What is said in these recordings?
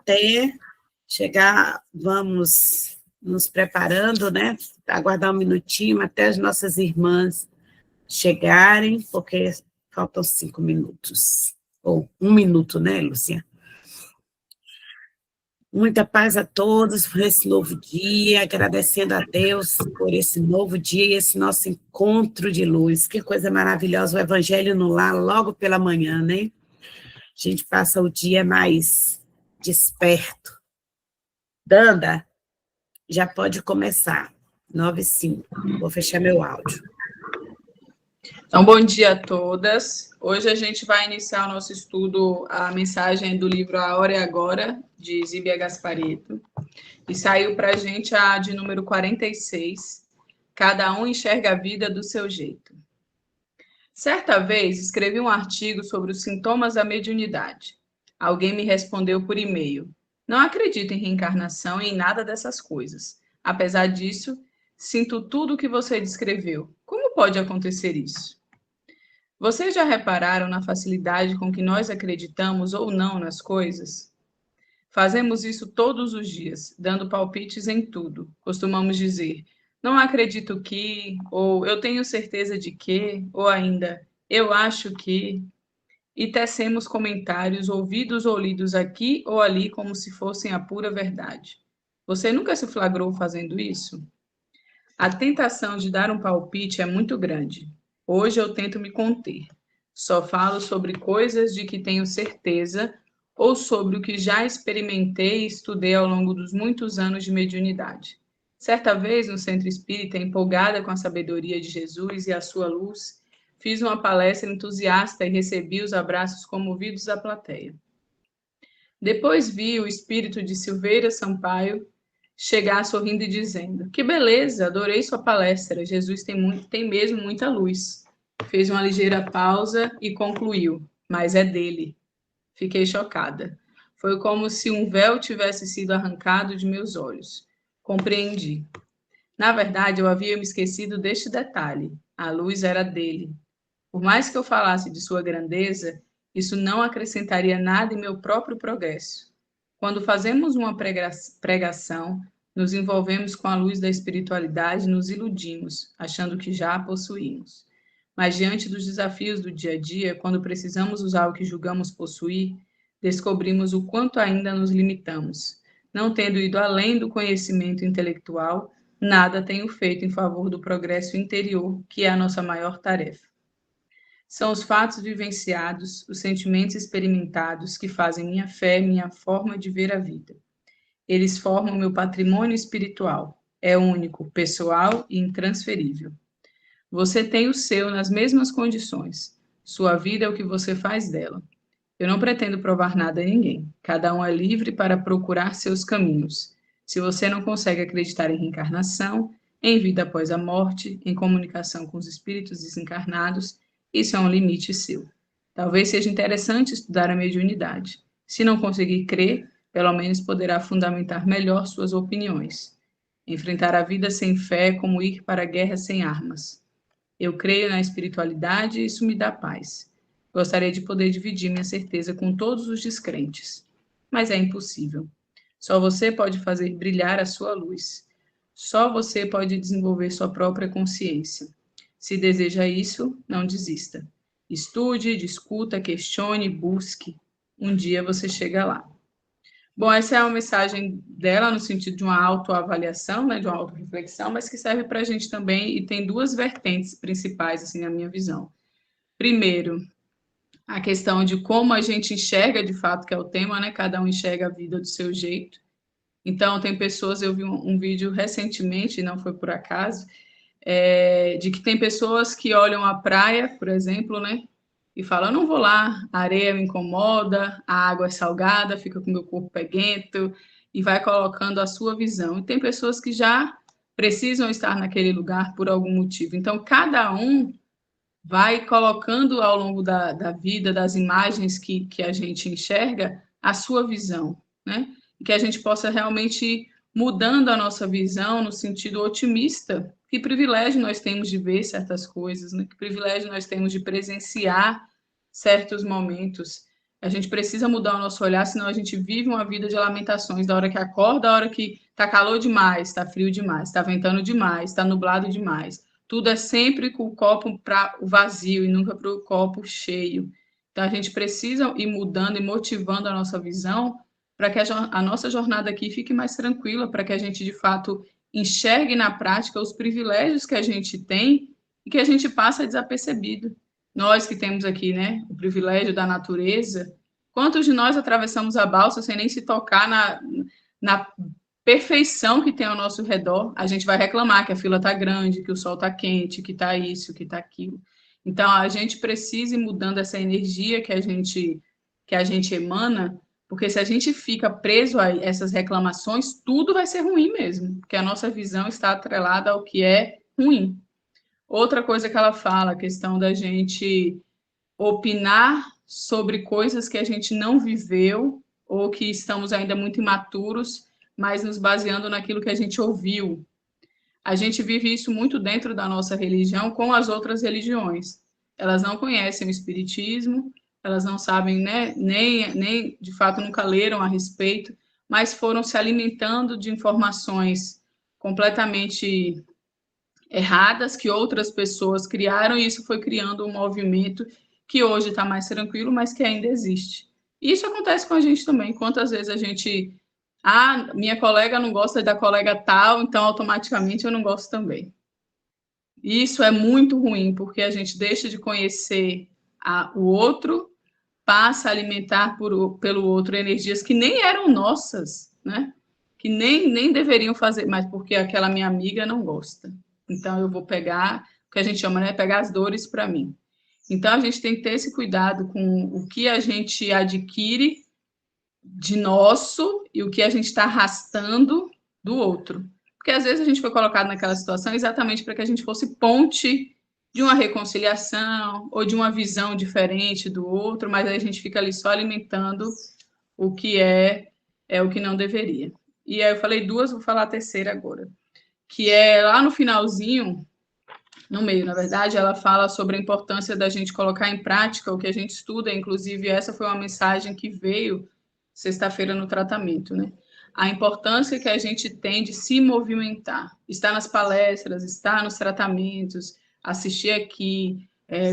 até chegar, vamos nos preparando, né? Aguardar um minutinho até as nossas irmãs chegarem, porque faltam 5 minutos. Ou 1 minuto, né, Lúcia? Muita paz a todos por esse novo dia, agradecendo a Deus por esse novo dia e esse nosso encontro de luz. Que coisa maravilhosa, o Evangelho no lar, logo pela manhã, né? A gente passa o dia mais desperto. Danda, já pode começar. 9h05. Vou fechar meu áudio. Então, bom dia a todas. Hoje a gente vai iniciar o nosso estudo, a mensagem do livro A Hora é Agora, de Zíbia Gasparetto. E saiu para a gente a de número 46, Cada um enxerga a vida do seu jeito. Certa vez, escrevi um artigo sobre os sintomas da mediunidade. Alguém me respondeu por e-mail. Não acredito em reencarnação e em nada dessas coisas. Apesar disso, sinto tudo o que você descreveu. Como pode acontecer isso? Vocês já repararam na facilidade com que nós acreditamos ou não nas coisas? Fazemos isso todos os dias, dando palpites em tudo. Costumamos dizer, não acredito que, ou eu tenho certeza de que, ou ainda, eu acho que, e tecemos comentários ouvidos ou lidos aqui ou ali como se fossem a pura verdade. Você nunca se flagrou fazendo isso? A tentação de dar um palpite é muito grande. Hoje eu tento me conter. Só falo sobre coisas de que tenho certeza ou sobre o que já experimentei e estudei ao longo dos muitos anos de mediunidade. Certa vez, no Centro Espírita, empolgada com a sabedoria de Jesus e a sua luz, fiz uma palestra entusiasta e recebi os abraços comovidos da plateia. Depois vi o espírito de Silveira Sampaio chegar sorrindo e dizendo, que beleza, adorei sua palestra, Jesus tem mesmo muita luz. Fez uma ligeira pausa e concluiu, mas é dele. Fiquei chocada. Foi como se um véu tivesse sido arrancado de meus olhos. Compreendi. Na verdade, eu havia me esquecido deste detalhe. A luz era dele. Por mais que eu falasse de sua grandeza, isso não acrescentaria nada em meu próprio progresso. Quando fazemos uma pregação, nos envolvemos com a luz da espiritualidade e nos iludimos, achando que já a possuímos. Mas diante dos desafios do dia a dia, quando precisamos usar o que julgamos possuir, descobrimos o quanto ainda nos limitamos. Não tendo ido além do conhecimento intelectual, nada tenho feito em favor do progresso interior, que é a nossa maior tarefa. São os fatos vivenciados, os sentimentos experimentados que fazem minha fé, minha forma de ver a vida. Eles formam meu patrimônio espiritual. É único, pessoal e intransferível. Você tem o seu nas mesmas condições. Sua vida é o que você faz dela. Eu não pretendo provar nada a ninguém. Cada um é livre para procurar seus caminhos. Se você não consegue acreditar em reencarnação, em vida após a morte, em comunicação com os espíritos desencarnados, isso é um limite seu. Talvez seja interessante estudar a mediunidade. Se não conseguir crer, pelo menos poderá fundamentar melhor suas opiniões. Enfrentar a vida sem fé é como ir para a guerra sem armas. Eu creio na espiritualidade e isso me dá paz. Gostaria de poder dividir minha certeza com todos os descrentes, mas é impossível. Só você pode fazer brilhar a sua luz. Só você pode desenvolver sua própria consciência. Se deseja isso, não desista. Estude, discuta, questione, busque. Um dia você chega lá. Bom, essa é uma mensagem dela no sentido de uma autoavaliação, né, de uma autorreflexão, mas que serve para a gente também e tem duas vertentes principais, assim, na minha visão. Primeiro, a questão de como a gente enxerga de fato, que é o tema, né? Cada um enxerga a vida do seu jeito. Então, tem pessoas, eu vi um vídeo recentemente, não foi por acaso, de que tem pessoas que olham a praia, por exemplo, né? E falam, eu não vou lá, a areia me incomoda, a água é salgada, fica com o meu corpo peguento, e vai colocando a sua visão. E tem pessoas que já precisam estar naquele lugar por algum motivo. Então, cada um vai colocando ao longo da vida, das imagens que a gente enxerga, a sua visão, né? E que a gente possa realmente ir mudando a nossa visão no sentido otimista. Que privilégio nós temos de ver certas coisas, né? Que privilégio nós temos de presenciar certos momentos. A gente precisa mudar o nosso olhar, senão a gente vive uma vida de lamentações, da hora que acorda, da hora que está calor demais, está frio demais, está ventando demais, está nublado demais. Tudo é sempre com o copo para o vazio e nunca para o copo cheio. Então, a gente precisa ir mudando e motivando a nossa visão para que a nossa jornada aqui fique mais tranquila, para que a gente, de fato, enxergue na prática os privilégios que a gente tem e que a gente passa desapercebido. Nós que temos aqui, né, o privilégio da natureza, quantos de nós atravessamos a balsa sem nem se tocar na perfeição que tem ao nosso redor? A gente vai reclamar que a fila está grande, que o sol está quente, que está isso, que está aquilo. Então, a gente precisa ir mudando essa energia que a gente emana, porque se a gente fica preso a essas reclamações, tudo vai ser ruim mesmo, porque a nossa visão está atrelada ao que é ruim. Outra coisa que ela fala, a questão da gente opinar sobre coisas que a gente não viveu ou que estamos ainda muito imaturos, mas nos baseando naquilo que a gente ouviu. A gente vive isso muito dentro da nossa religião com as outras religiões. Elas não conhecem o espiritismo, elas não sabem, né, nem de fato nunca leram a respeito, mas foram se alimentando de informações completamente erradas que outras pessoas criaram, e isso foi criando um movimento que hoje está mais tranquilo, mas que ainda existe. E isso acontece com a gente também. Quantas vezes a gente... Ah, minha colega não gosta da colega tal, então automaticamente eu não gosto também. Isso é muito ruim, porque a gente deixa de conhecer o outro, passa a alimentar pelo outro energias que nem eram nossas, né? Que nem deveriam fazer, mas porque aquela minha amiga não gosta. Então, eu vou pegar, o que a gente chama, né? Pegar as dores para mim. Então, a gente tem que ter esse cuidado com o que a gente adquire de nosso e o que a gente está arrastando do outro. Porque, às vezes, a gente foi colocado naquela situação exatamente para que a gente fosse ponte de uma reconciliação ou de uma visão diferente do outro, mas aí a gente fica ali só alimentando o que é o que não deveria. E aí eu falei duas, vou falar a terceira agora, que é lá no finalzinho, no meio, na verdade, ela fala sobre a importância da gente colocar em prática o que a gente estuda, inclusive essa foi uma mensagem que veio sexta-feira no tratamento, né? A importância que a gente tem de se movimentar, estar nas palestras, estar nos tratamentos, assistir aqui,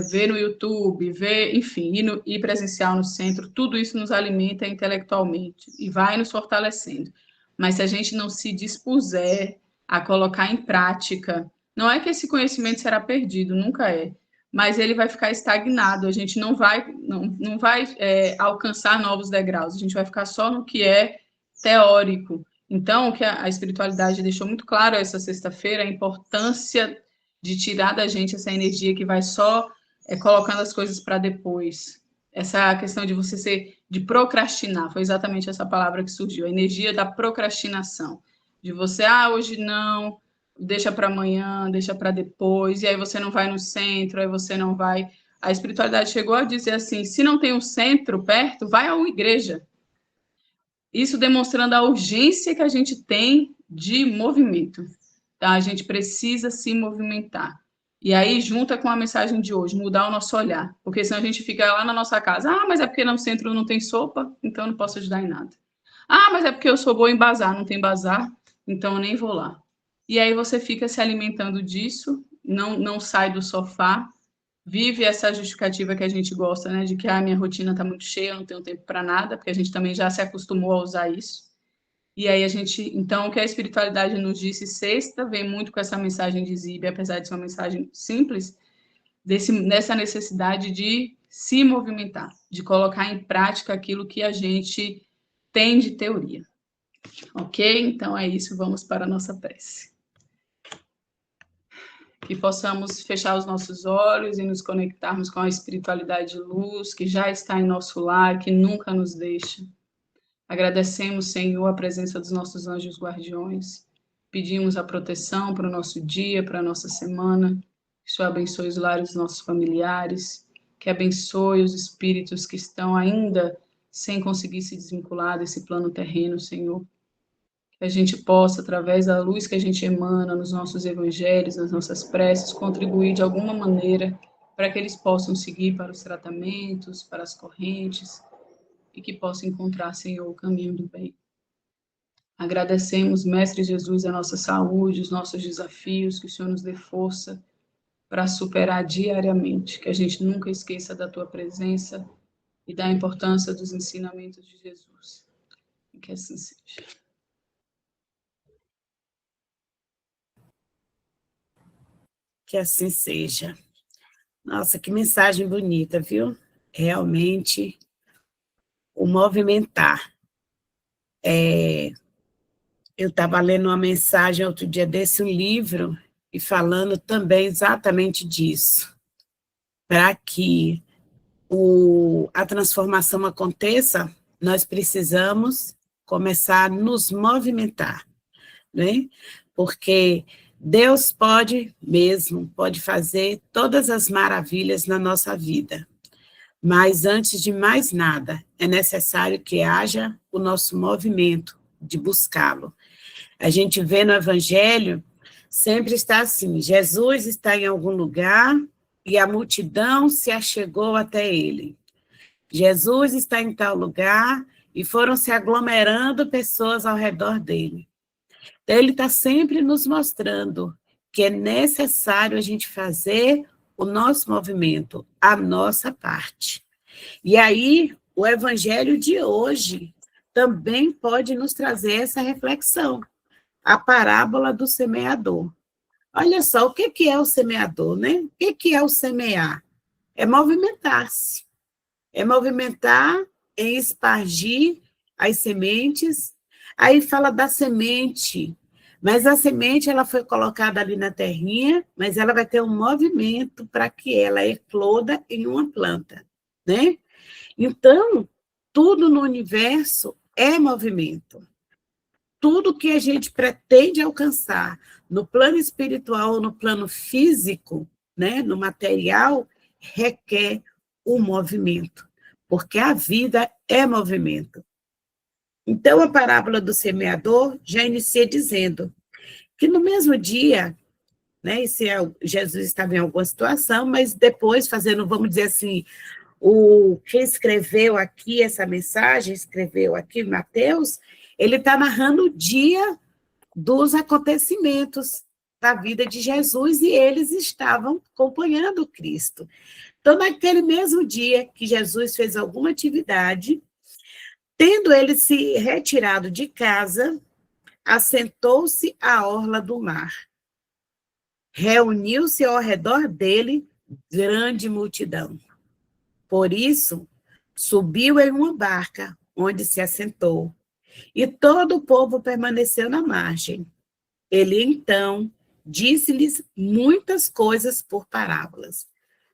ver no YouTube, ver, enfim, ir presencial no centro, tudo isso nos alimenta intelectualmente e vai nos fortalecendo. Mas se a gente não se dispuser a colocar em prática, não é que esse conhecimento será perdido, nunca é, mas ele vai ficar estagnado, a gente não vai alcançar novos degraus, a gente vai ficar só no que é teórico. Então, o que a espiritualidade deixou muito claro essa sexta-feira, a importância de tirar da gente essa energia que vai só colocando as coisas para depois. Essa questão de de procrastinar, foi exatamente essa palavra que surgiu, a energia da procrastinação. De você, hoje não, deixa para amanhã, deixa para depois, e aí você não vai no centro, aí você não vai... A espiritualidade chegou a dizer assim, se não tem um centro perto, vai a uma igreja. Isso demonstrando a urgência que a gente tem de movimento. Tá? A gente precisa se movimentar. E aí, junta com a mensagem de hoje, mudar o nosso olhar. Porque senão a gente fica lá na nossa casa, mas é porque no centro não tem sopa, então eu não posso ajudar em nada. Mas é porque eu sou boa em bazar, não tem bazar, então eu nem vou lá. E aí você fica se alimentando disso, não sai do sofá, vive essa justificativa que a gente gosta, né, de que minha rotina está muito cheia, eu não tenho tempo para nada, porque a gente também já se acostumou a usar isso. E aí então, o que a espiritualidade nos disse sexta, vem muito com essa mensagem de Zíbia, apesar de ser uma mensagem simples, nessa necessidade de se movimentar, de colocar em prática aquilo que a gente tem de teoria. Ok? Então é isso, vamos para a nossa prece. Que possamos fechar os nossos olhos e nos conectarmos com a espiritualidade de luz que já está em nosso lar, que nunca nos deixa. Agradecemos, Senhor, a presença dos nossos anjos guardiões. Pedimos a proteção para o nosso dia, para a nossa semana. Que o Senhor abençoe os lares dos nossos familiares, que abençoe os espíritos que estão ainda sem conseguir se desvincular desse plano terreno, Senhor. Que a gente possa, através da luz que a gente emana nos nossos evangelhos, nas nossas preces, contribuir de alguma maneira para que eles possam seguir para os tratamentos, para as correntes, e que possa encontrar, Senhor, o caminho do bem. Agradecemos, Mestre Jesus, a nossa saúde, os nossos desafios, que o Senhor nos dê força para superar diariamente, que a gente nunca esqueça da tua presença e da importância dos ensinamentos de Jesus. E que assim seja. Que assim seja. Nossa, que mensagem bonita, viu? Realmente, o movimentar. Eu estava lendo uma mensagem outro dia desse, um livro, e falando também exatamente disso. Para que a transformação aconteça, nós precisamos começar a nos movimentar, né? Porque Deus pode mesmo, pode fazer todas as maravilhas na nossa vida. Mas, antes de mais nada, é necessário que haja o nosso movimento de buscá-lo. A gente vê no Evangelho, sempre está assim, Jesus está em algum lugar e a multidão se achegou até ele. Jesus está em tal lugar e foram se aglomerando pessoas ao redor dele. Então, ele está sempre nos mostrando que é necessário a gente fazer o nosso movimento, a nossa parte. E aí, o evangelho de hoje também pode nos trazer essa reflexão, a parábola do semeador. Olha só, o que é o semeador, né? O que é o semear? É movimentar-se. É movimentar em espargir as sementes. Aí fala da semente, mas a semente ela foi colocada ali na terrinha, mas ela vai ter um movimento para que ela ecloda em uma planta, né? Então, tudo no universo é movimento. Tudo que a gente pretende alcançar no plano espiritual ou no plano físico, né, no material, requer o movimento, porque a vida é movimento. Então, a parábola do semeador já inicia dizendo que no mesmo dia, né, Jesus estava em alguma situação, mas depois, fazendo, vamos dizer assim, quem escreveu aqui essa mensagem, escreveu aqui Mateus, ele está narrando o dia dos acontecimentos da vida de Jesus e eles estavam acompanhando Cristo. Então, naquele mesmo dia que Jesus fez alguma atividade, tendo ele se retirado de casa, assentou-se à orla do mar. Reuniu-se ao redor dele grande multidão. Por isso, subiu em uma barca, onde se assentou, e todo o povo permaneceu na margem. Ele, então, disse-lhes muitas coisas por parábolas,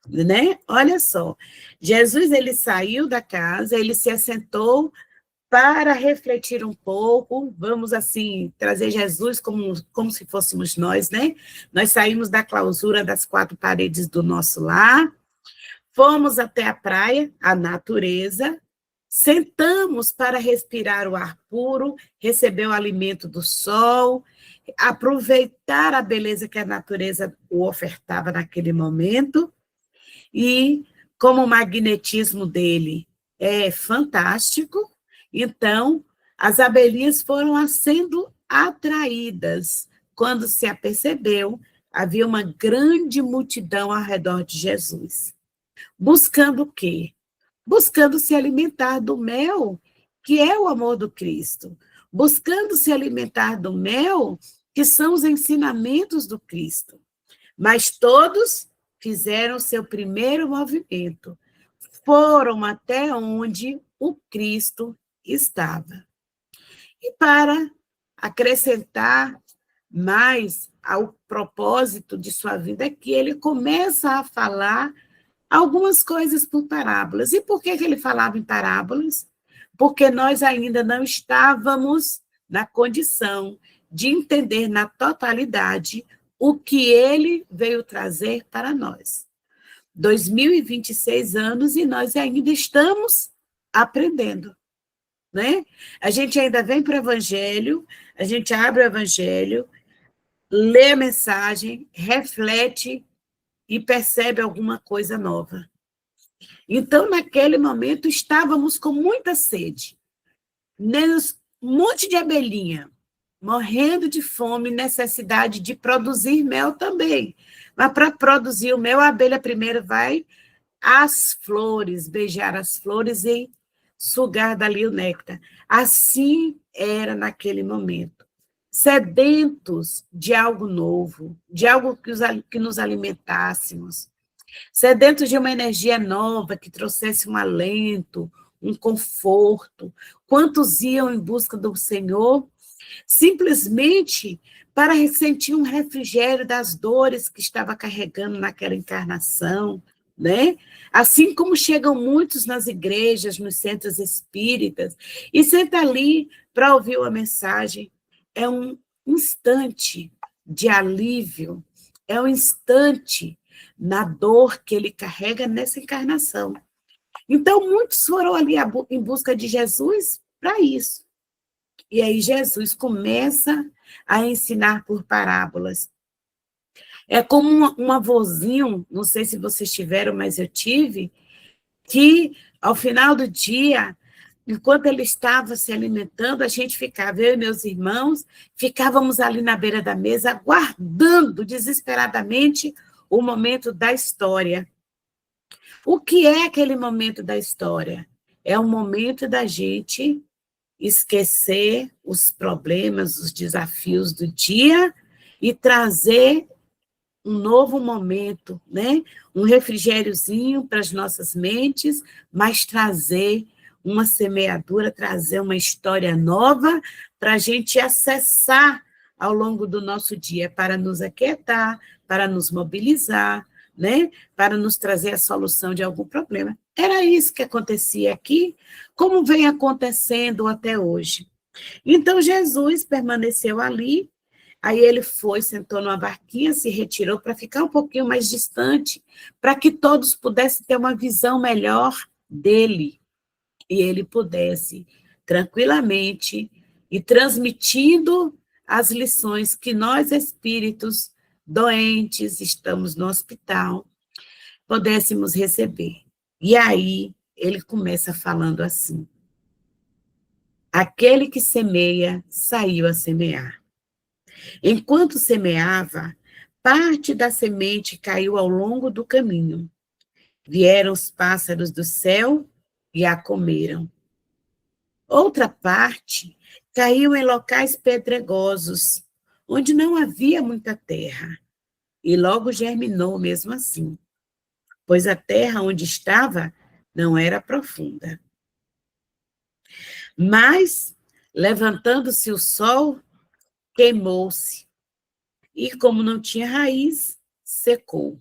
né? Olha só, Jesus, ele saiu da casa, ele se assentou para refletir um pouco, vamos, assim, trazer Jesus como se fôssemos nós, né? Nós saímos da clausura das quatro paredes do nosso lar, fomos até a praia, a natureza, sentamos para respirar o ar puro, receber o alimento do sol, aproveitar a beleza que a natureza o ofertava naquele momento, e como o magnetismo dele é fantástico, então as abelhinhas foram sendo atraídas. Quando se apercebeu, havia uma grande multidão ao redor de Jesus. Buscando o quê? Buscando se alimentar do mel, que é o amor do Cristo. Buscando se alimentar do mel, que são os ensinamentos do Cristo. Mas todos fizeram seu primeiro movimento. Foram até onde o Cristo estava. E para acrescentar mais ao propósito de sua vida, é que ele começa a falar algumas coisas por parábolas. E por que ele falava em parábolas? Porque nós ainda não estávamos na condição de entender na totalidade o que ele veio trazer para nós. 2026 anos e nós ainda estamos aprendendo, né? A gente ainda vem para o Evangelho, a gente abre o Evangelho, lê a mensagem, reflete e percebe alguma coisa nova. Então, naquele momento, estávamos com muita sede. Um monte de abelhinha, morrendo de fome, necessidade de produzir mel também. Mas para produzir o mel, a abelha primeiro vai às flores, beijar as flores e sugar dali o néctar. Assim era naquele momento. Sedentos de algo novo, de algo que nos alimentássemos, sedentos de uma energia nova que trouxesse um alento, um conforto. Quantos iam em busca do Senhor simplesmente para sentir um refrigério das dores que estava carregando naquela encarnação, né? Assim como chegam muitos nas igrejas, nos centros espíritas, e senta ali para ouvir uma mensagem. É um instante de alívio, é um instante na dor que ele carrega nessa encarnação. Então, muitos foram ali em busca de Jesus para isso. E aí Jesus começa a ensinar por parábolas. É como um avôzinho, não sei se vocês tiveram, mas eu tive, que ao final do dia, enquanto ele estava se alimentando, a gente ficava, eu e meus irmãos, ficávamos ali na beira da mesa, aguardando desesperadamente o momento da história. O que é aquele momento da história? É o momento da gente esquecer os problemas, os desafios do dia e trazer um novo momento, né? Um refrigériozinho para as nossas mentes, mas trazer uma semeadura, trazer uma história nova para a gente acessar ao longo do nosso dia, para nos aquietar, para nos mobilizar, né? Para nos trazer a solução de algum problema. Era isso que acontecia aqui, como vem acontecendo até hoje. Então, Jesus permaneceu ali, aí ele foi, sentou numa barquinha, se retirou para ficar um pouquinho mais distante, para que todos pudessem ter uma visão melhor dele, e ele pudesse, tranquilamente, e transmitindo as lições que nós, espíritos doentes, estamos no hospital, pudéssemos receber. E aí, ele começa falando assim: aquele que semeia, saiu a semear. Enquanto semeava, parte da semente caiu ao longo do caminho. Vieram os pássaros do céu e a comeram. Outra parte caiu em locais pedregosos, onde não havia muita terra, e logo germinou mesmo assim, pois a terra onde estava não era profunda. Mas, levantando-se o sol, queimou-se, e como não tinha raiz, secou.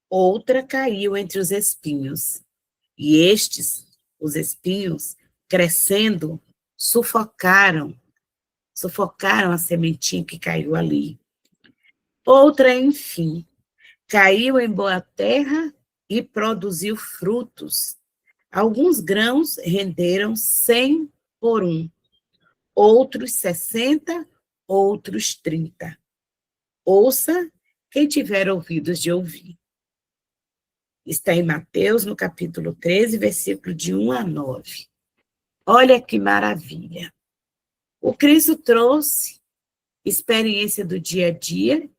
Outra caiu entre os espinhos, e estes, os espinhos, crescendo, sufocaram a sementinha que caiu ali. Outra, enfim, caiu em boa terra e produziu frutos. Alguns grãos renderam 100 por um, outros 60, outros 30. Ouça quem tiver ouvidos de ouvir. Está em Mateus, no capítulo 13, versículo de 1 a 9. Olha que maravilha. O Cristo trouxe experiência do dia a dia,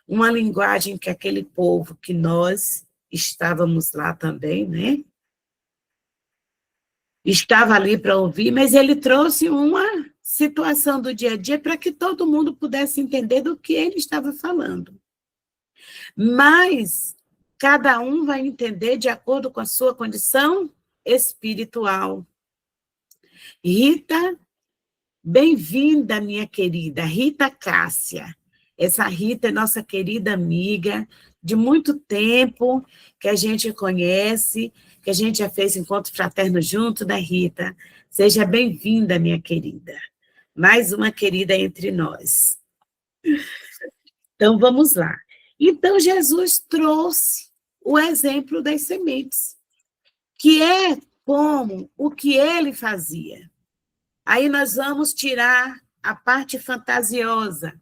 uma linguagem que aquele povo que nós estávamos lá também, né? Estava ali para ouvir, mas ele trouxe uma situação do dia a dia para que todo mundo pudesse entender do que ele estava falando. Mas cada um vai entender de acordo com a sua condição espiritual. Rita, bem-vinda, minha querida Rita Cássia. Essa Rita é nossa querida amiga de muito tempo, que a gente conhece, que a gente já fez encontro fraterno junto, né, Rita? Seja bem-vinda, minha querida. Mais uma querida entre nós. Então, vamos lá. Então, Jesus trouxe o exemplo das sementes, que é como o que ele fazia. Aí nós vamos tirar a parte fantasiosa.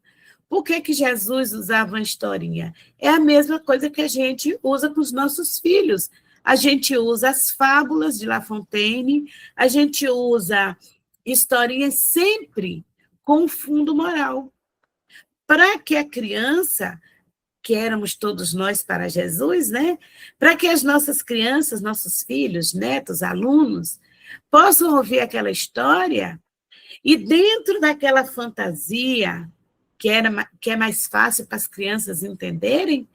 Por que Jesus usava uma historinha? É a mesma coisa que a gente usa com os nossos filhos. a gente usa as fábulas de La Fontaine, a gente usa historinhas sempre com fundo moral, para que a criança, que éramos todos nós para Jesus, né? Para que as nossas crianças, nossos filhos, netos, alunos, possam ouvir aquela história e dentro daquela fantasia, que é mais fácil para as crianças entenderem,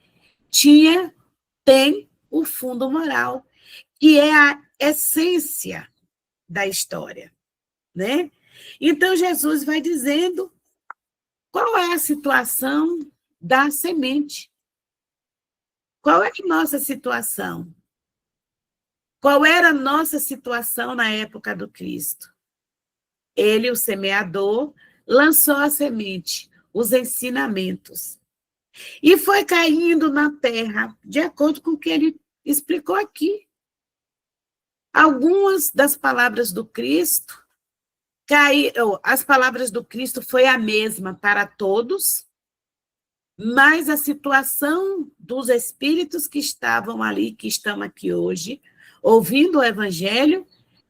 tem o fundo moral, que é a essência da história, né? Então, Jesus vai dizendo qual é a situação da semente. Qual é a nossa situação? Qual era a nossa situação na época do Cristo? Ele, o semeador, lançou a semente, os ensinamentos, e foi caindo na terra, de acordo com o que ele explicou aqui. Algumas das palavras do Cristo as palavras do Cristo foi a mesma para todos, mas a situação dos espíritos que estavam ali, que estão aqui hoje, ouvindo o Evangelho,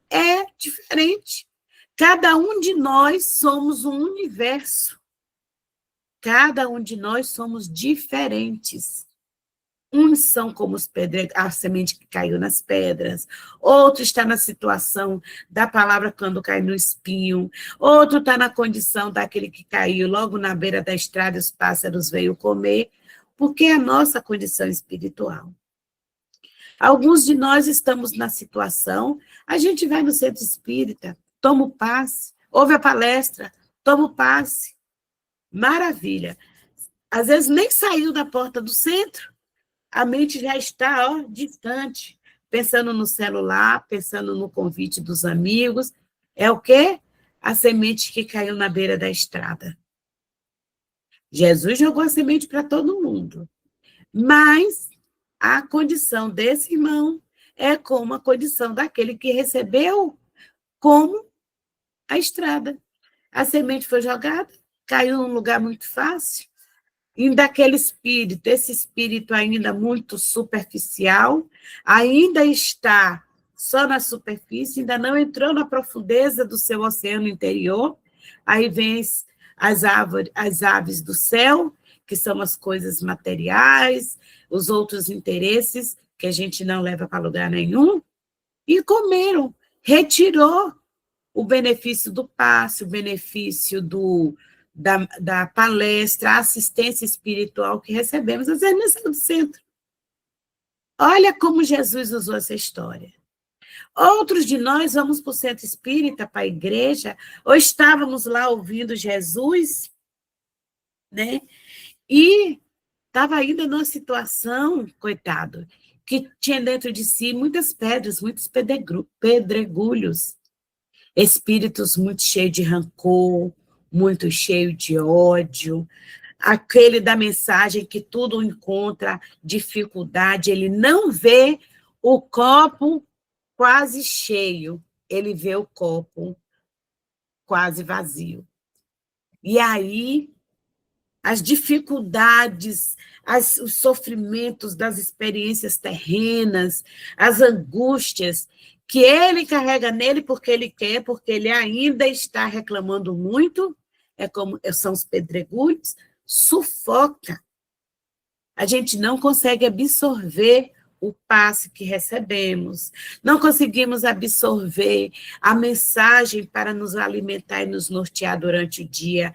é diferente. Cada um de nós somos um universo. Cada um de nós somos diferentes. Uns são como a semente que caiu nas pedras, outro está na situação da palavra quando cai no espinho, outro está na condição daquele que caiu logo na beira da estrada e os pássaros veio comer, porque é a nossa condição espiritual. Alguns de nós estamos na situação, a gente vai no centro espírita, toma o passe, ouve a palestra, toma o passe, maravilha. Às vezes nem saiu da porta do centro, a mente já está distante, pensando no celular, pensando no convite dos amigos. É o quê? A semente que caiu na beira da estrada. Jesus jogou a semente para todo mundo, mas a condição desse irmão é como a condição daquele que recebeu como a estrada. A semente foi jogada, caiu num lugar muito fácil, e daquele espírito, esse espírito ainda muito superficial, ainda está só na superfície, ainda não entrou na profundeza do seu oceano interior, aí vem as aves do céu, que são as coisas materiais, os outros interesses, que a gente não leva para lugar nenhum, e comeram, retirou o benefício do passe, o benefício da palestra, a assistência espiritual que recebemos, às vezes, nesse do centro. Olha como Jesus usou essa história. Outros de nós vamos para o centro espírita, para a igreja, ou estávamos lá ouvindo Jesus, né? E estava ainda numa situação, coitado, que tinha dentro de si muitas pedras, muitos pedregulhos, espíritos muito cheios de rancor, muito cheios de ódio, aquele da mensagem que tudo encontra dificuldade, ele não vê o copo quase cheio, ele vê o copo quase vazio. E aí, as dificuldades, os sofrimentos das experiências terrenas, as angústias que ele carrega nele porque ele quer, porque ele ainda está reclamando muito, são os pedregulhos, sufoca. A gente não consegue absorver o passe que recebemos, não conseguimos absorver a mensagem para nos alimentar e nos nortear durante o dia,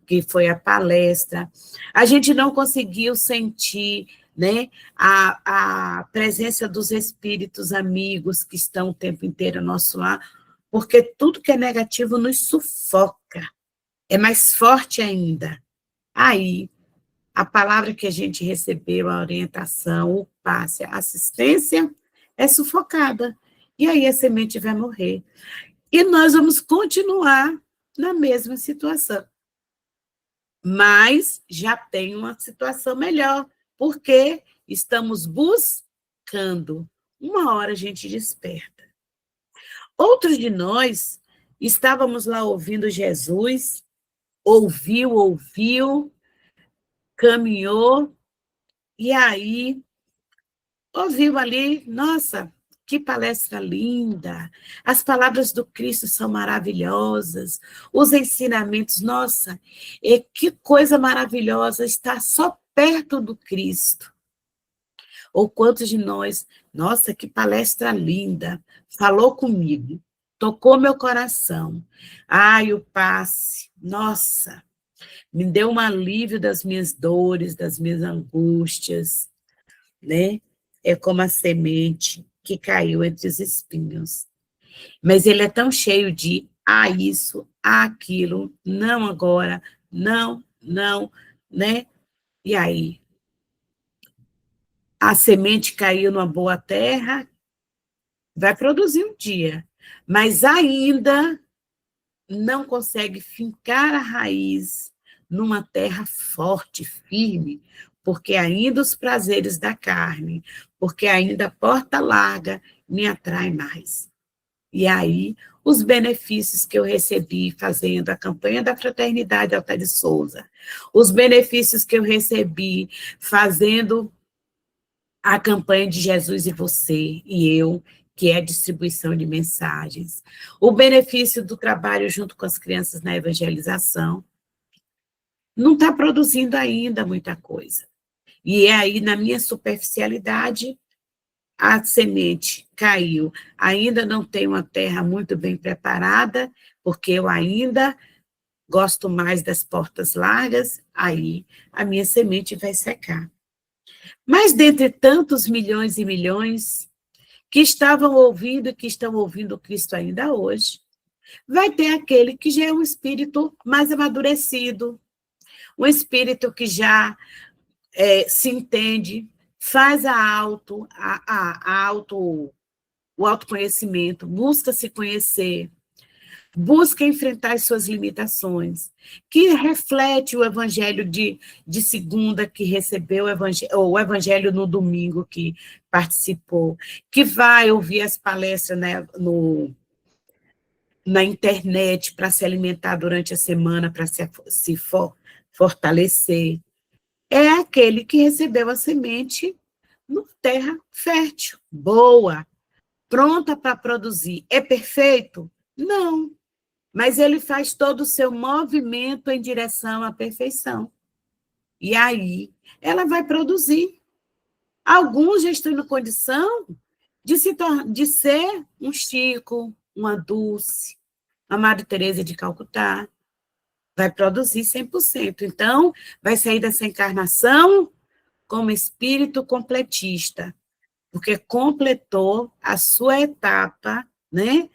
que foi a palestra. A gente não conseguiu sentir, né, a presença dos espíritos amigos que estão o tempo inteiro ao nosso lar, porque tudo que é negativo nos sufoca, é mais forte ainda. Aí, a palavra que a gente recebeu, a orientação, o passe, a assistência, é sufocada. E aí a semente vai morrer. E nós vamos continuar na mesma situação. Mas já tem uma situação melhor, porque estamos buscando. Uma hora a gente desperta. Outros de nós estávamos lá ouvindo Jesus, ouviu, caminhou, e aí ouviu ali, nossa, que palestra linda, as palavras do Cristo são maravilhosas, os ensinamentos, nossa, e que coisa maravilhosa estar só perto do Cristo. Ou quantos de nós, nossa, que palestra linda, falou comigo, tocou meu coração. Ai, o passe, nossa, me deu um alívio das minhas dores, das minhas angústias, né? É como a semente que caiu entre os espinhos. Mas ele é tão cheio de isso, aquilo, não agora, não, não, né? E aí, a semente caiu numa boa terra, vai produzir um dia, mas ainda não consegue fincar a raiz numa terra forte, firme, porque ainda os prazeres da carne, porque ainda a porta larga me atrai mais. E aí, os benefícios que eu recebi fazendo a campanha da Fraternidade Alta de Souza, os benefícios que eu recebi fazendo a campanha de Jesus e você e eu, que é a distribuição de mensagens, o benefício do trabalho junto com as crianças na evangelização, não está produzindo ainda muita coisa. E é aí, na minha superficialidade, a semente caiu. Ainda não tenho uma terra muito bem preparada, porque eu ainda gosto mais das portas largas, aí a minha semente vai secar. Mas dentre tantos milhões e milhões que estavam ouvindo e que estão ouvindo Cristo ainda hoje, vai ter aquele que já é um espírito mais amadurecido, um espírito que já se entende, faz o autoconhecimento, busca se conhecer, busca enfrentar as suas limitações, que reflete o evangelho de segunda que recebeu, o evangelho no domingo que participou, que vai ouvir as palestras, né, na internet para se alimentar durante a semana, para se fortalecer. É aquele que recebeu a semente numa terra fértil, boa, pronta para produzir. É perfeito? Não. Mas ele faz todo o seu movimento em direção à perfeição. E aí, ela vai produzir. Alguns já estão em condição de ser um Chico, uma Dulce, a Madre Teresa de Calcutá. Vai produzir 100%. Então, vai sair dessa encarnação como espírito completista, porque completou a sua etapa, né?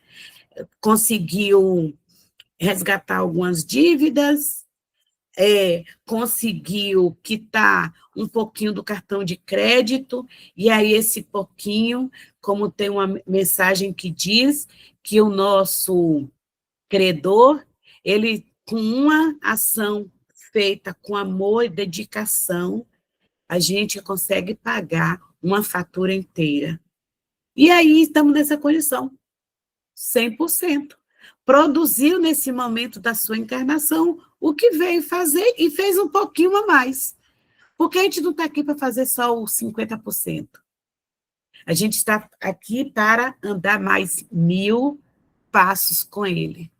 Conseguiu resgatar algumas dívidas, conseguiu quitar um pouquinho do cartão de crédito, e aí esse pouquinho, como tem uma mensagem que diz que o nosso credor, ele, com uma ação feita com amor e dedicação, a gente consegue pagar uma fatura inteira. E aí estamos nessa condição, 100%. Produziu nesse momento da sua encarnação o que veio fazer e fez um pouquinho a mais. Porque a gente não está aqui para fazer só os 50%. A gente está aqui para andar mais 1000 passos com ele.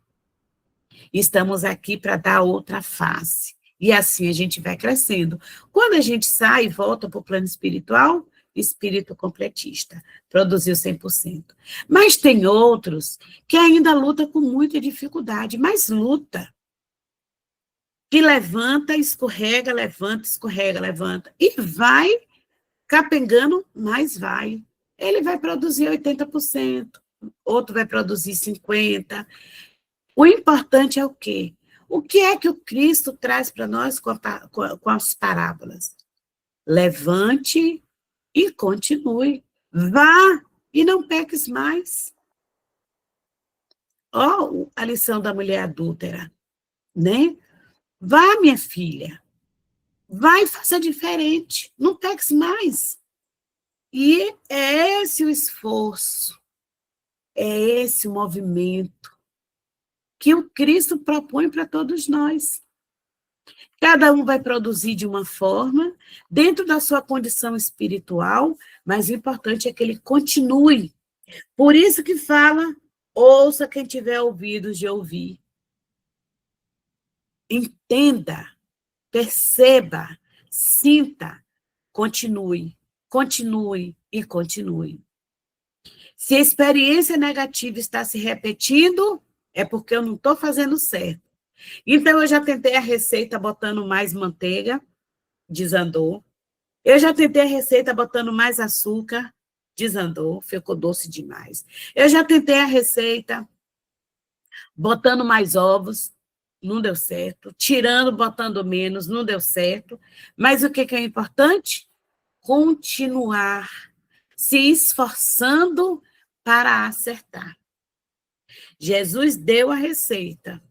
Estamos aqui para dar outra face. E assim a gente vai crescendo. Quando a gente sai e volta para o plano espiritual, espírito completista, produziu 100%. Mas tem outros que ainda luta com muita dificuldade, mas luta. Que levanta, escorrega, levanta. E vai capengando, mas vai. Ele vai produzir 80%, outro vai produzir 50%. O importante é o quê? O que é que o Cristo traz para nós com as parábolas? Levante e continue. Vá e não peques mais. Ó, a lição da mulher adúltera, né? Vá, minha filha. Vai e faça diferente. Não peques mais. E é esse o esforço, é esse o movimento que o Cristo propõe para todos nós. Cada um vai produzir de uma forma, dentro da sua condição espiritual, mas o importante é que ele continue. Por isso que fala, ouça quem tiver ouvidos de ouvir. Entenda, perceba, sinta, continue, continue e continue. Se a experiência negativa está se repetindo, é porque eu não estou fazendo certo. Então, eu já tentei a receita botando mais manteiga, desandou. Eu já tentei a receita botando mais açúcar, desandou, ficou doce demais. Eu já tentei a receita botando mais ovos, não deu certo. Tirando, botando menos, não deu certo. Mas o que é importante? Continuar se esforçando para acertar. Jesus deu a receita.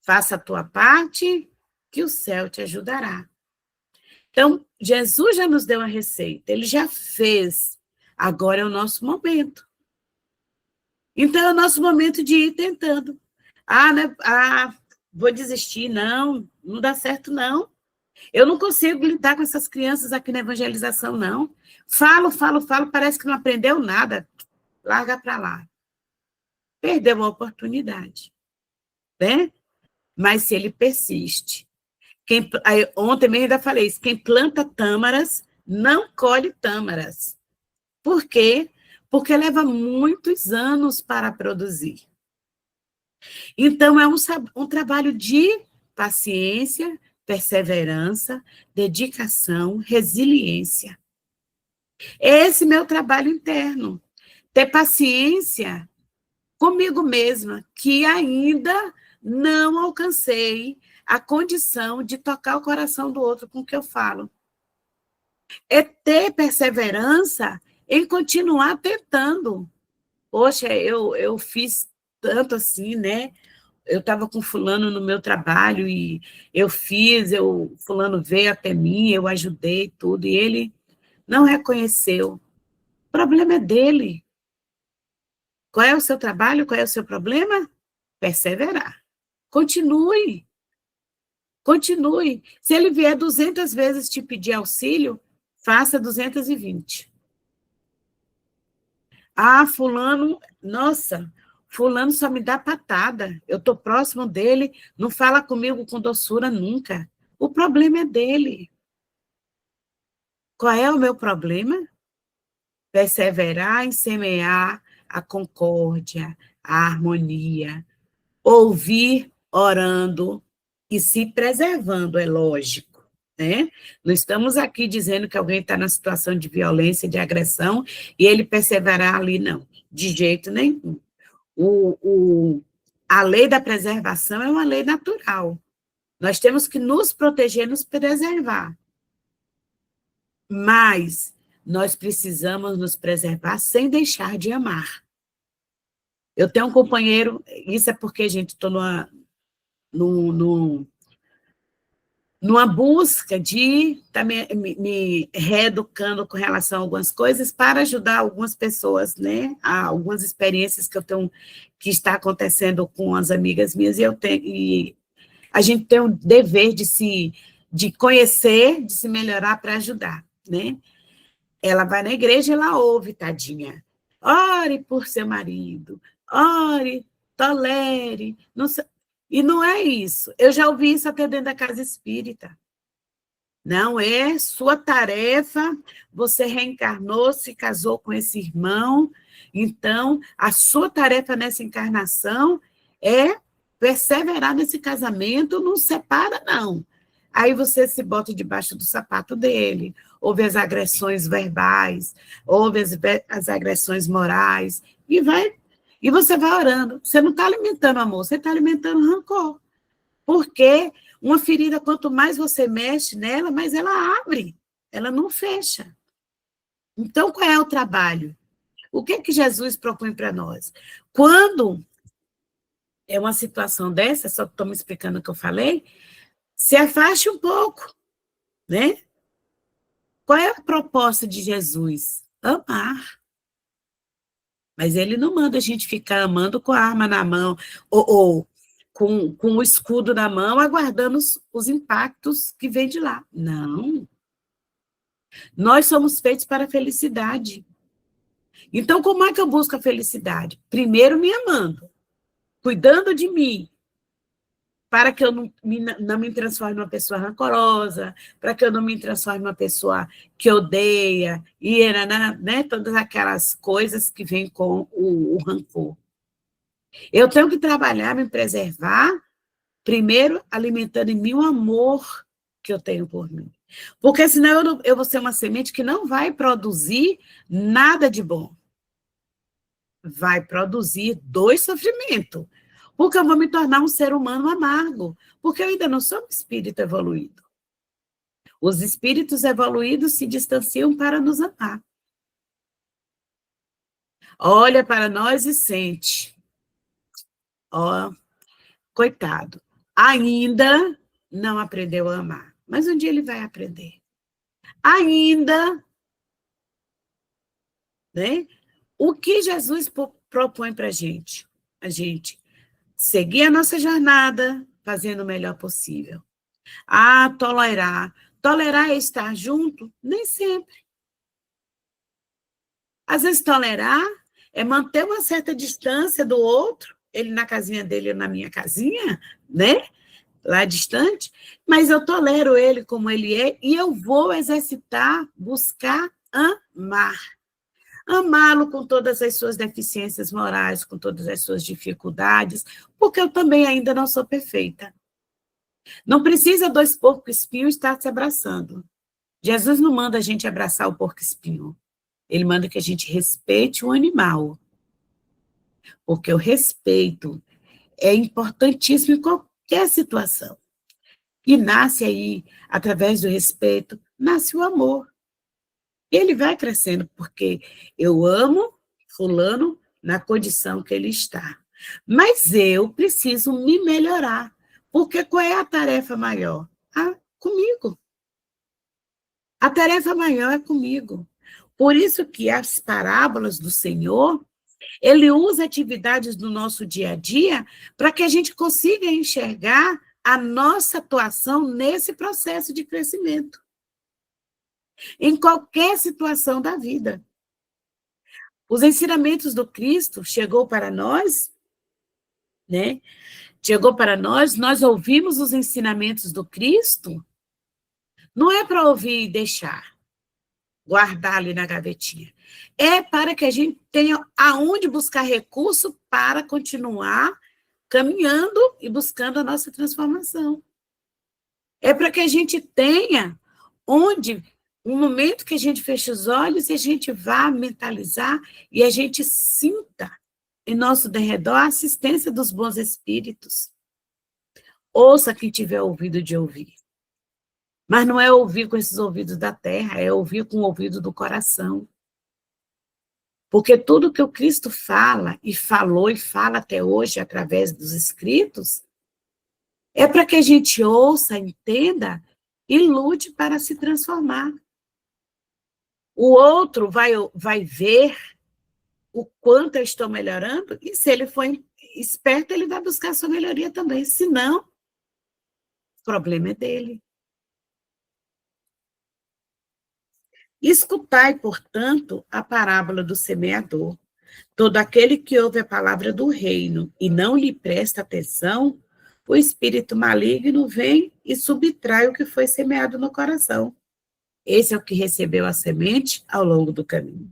Faça a tua parte, que o céu te ajudará. Então, Jesus já nos deu a receita, ele já fez. Agora é o nosso momento. Então, é o nosso momento de ir tentando. Né? Vou desistir. Não, não dá certo, não. Eu não consigo lidar com essas crianças aqui na evangelização, não. Falo, parece que não aprendeu nada. Larga para lá. Perdeu a oportunidade. Né? Mas se ele persiste. Ontem mesmo ainda falei isso, quem planta tâmaras não colhe tâmaras. Por quê? Porque leva muitos anos para produzir. Então, é um trabalho de paciência, perseverança, dedicação, resiliência. Esse meu trabalho interno. Ter paciência comigo mesma, que ainda não alcancei a condição de tocar o coração do outro com o que eu falo. É ter perseverança em continuar tentando. Poxa, eu fiz tanto assim, né? Eu estava com fulano no meu trabalho e fulano veio até mim, eu ajudei tudo, e ele não reconheceu. O problema é dele. Qual é o seu trabalho? Qual é o seu problema? Perseverar. Continue. Continue. Se ele vier 200 vezes te pedir auxílio, faça 220. Fulano, nossa, fulano só me dá patada. Eu estou próximo dele, não fala comigo com doçura nunca. O problema é dele. Qual é o meu problema? Perseverar em semear a concórdia, a harmonia, ouvir orando e se preservando, é lógico, né? Não estamos aqui dizendo que alguém está na situação de violência, de agressão, e ele perseverar ali, não, de jeito nenhum. A lei da preservação é uma lei natural. Nós temos que nos proteger, nos preservar. Mas nós precisamos nos preservar sem deixar de amar. Eu tenho um companheiro, isso é porque, gente, estou numa busca de estar me reeducando com relação a algumas coisas para ajudar algumas pessoas, né? A algumas experiências que eu tenho, que está acontecendo com as amigas minhas, e a gente tem o dever de conhecer, de se melhorar para ajudar, né? Ela vai na igreja e ela ouve, tadinha. Ore por seu marido, ore, tolere, não sei. E não é isso. Eu já ouvi isso até dentro da casa espírita. Não é sua tarefa, você reencarnou, se casou com esse irmão, então a sua tarefa nessa encarnação é perseverar nesse casamento, não separa, não. Aí você se bota debaixo do sapato dele, ouve as agressões verbais, ouve as agressões morais, e você vai orando. Você não está alimentando amor, você está alimentando rancor. Porque uma ferida, quanto mais você mexe nela, mais ela abre, ela não fecha. Então, qual é o trabalho? O que Jesus propõe para nós? Quando é uma situação dessa, só estou me explicando o que eu falei, se afaste um pouco, né? Qual é a proposta de Jesus? Amar. Mas ele não manda a gente ficar amando com a arma na mão, ou com o escudo na mão, aguardando os impactos que vêm de lá. Não. Nós somos feitos para a felicidade. Então, como é que eu busco a felicidade? Primeiro, me amando, cuidando de mim, para que eu não me transforme numa pessoa rancorosa, para que eu não me transforme numa pessoa que odeia, né, todas aquelas coisas que vêm com o rancor. Eu tenho que trabalhar, me preservar, primeiro alimentando em mim o amor que eu tenho por mim. Porque senão eu vou ser uma semente que não vai produzir nada de bom. Vai produzir dor sofrimento. Porque eu vou me tornar um ser humano amargo. Porque eu ainda não sou um espírito evoluído. Os espíritos evoluídos se distanciam para nos amar. Olha para nós e sente. Ó, coitado. Ainda não aprendeu a amar. Mas um dia ele vai aprender. Ainda, né? O que Jesus propõe para a gente? A gente seguir a nossa jornada, fazendo o melhor possível. Tolerar. Tolerar é estar junto? Nem sempre. Às vezes, tolerar é manter uma certa distância do outro, ele na casinha dele ou na minha casinha, né? Lá distante, mas eu tolero ele como ele é e eu vou exercitar, buscar amar. Amá-lo com todas as suas deficiências morais, com todas as suas dificuldades, porque eu também ainda não sou perfeita. Não precisa dois porcos-espinhos estar se abraçando. Jesus não manda a gente abraçar o porco-espinho. Ele manda que a gente respeite o animal. Porque o respeito é importantíssimo em qualquer situação. E nasce aí, através do respeito, nasce o amor. E ele vai crescendo, porque eu amo fulano na condição que ele está. Mas eu preciso me melhorar. Porque qual é a tarefa maior? Comigo. A tarefa maior é comigo. Por isso que as parábolas do Senhor, ele usa atividades do nosso dia a dia para que a gente consiga enxergar a nossa atuação nesse processo de crescimento. Em qualquer situação da vida. Os ensinamentos do Cristo chegou para nós, né? Chegou para nós ouvimos os ensinamentos do Cristo, não é para ouvir e deixar, guardar ali na gavetinha. É para que a gente tenha aonde buscar recurso para continuar caminhando e buscando a nossa transformação. É para que a gente tenha onde, um momento que a gente feche os olhos e a gente vá mentalizar e a gente sinta em nosso derredor a assistência dos bons espíritos. Ouça quem tiver ouvido de ouvir. Mas não é ouvir com esses ouvidos da terra, é ouvir com o ouvido do coração. Porque tudo que o Cristo fala, e falou e fala até hoje através dos escritos, é para que a gente ouça, entenda e lute para se transformar. O outro vai ver o quanto eu estou melhorando, e se ele for esperto, ele vai buscar a sua melhoria também. Se não, o problema é dele. Escutai, portanto, a parábola do semeador. Todo aquele que ouve a palavra do reino e não lhe presta atenção, o espírito maligno vem e subtrai o que foi semeado no coração. Esse é o que recebeu a semente ao longo do caminho.